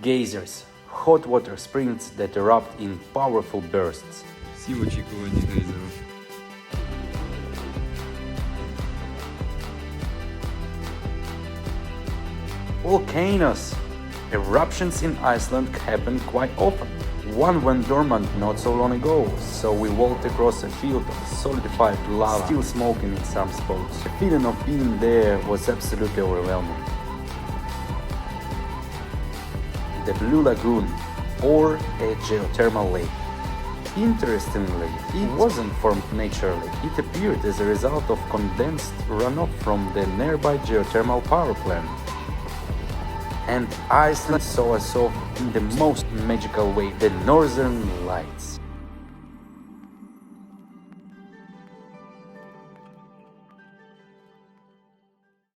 Geysers, hot water springs that erupt in powerful bursts. Всі в очікуванні гейзеру. Volcanoes. Eruptions in Iceland happen quite often. One went dormant not so long ago, so we walked across a field of solidified lava, still smoking in some spots. The feeling of being there was absolutely overwhelming. The Blue Lagoon, or a geothermal lake. Interestingly, it wasn't formed naturally. It appeared as a result of condensed runoff from the nearby geothermal power plant. And Iceland saw us off in the most magical way, the Northern Lights.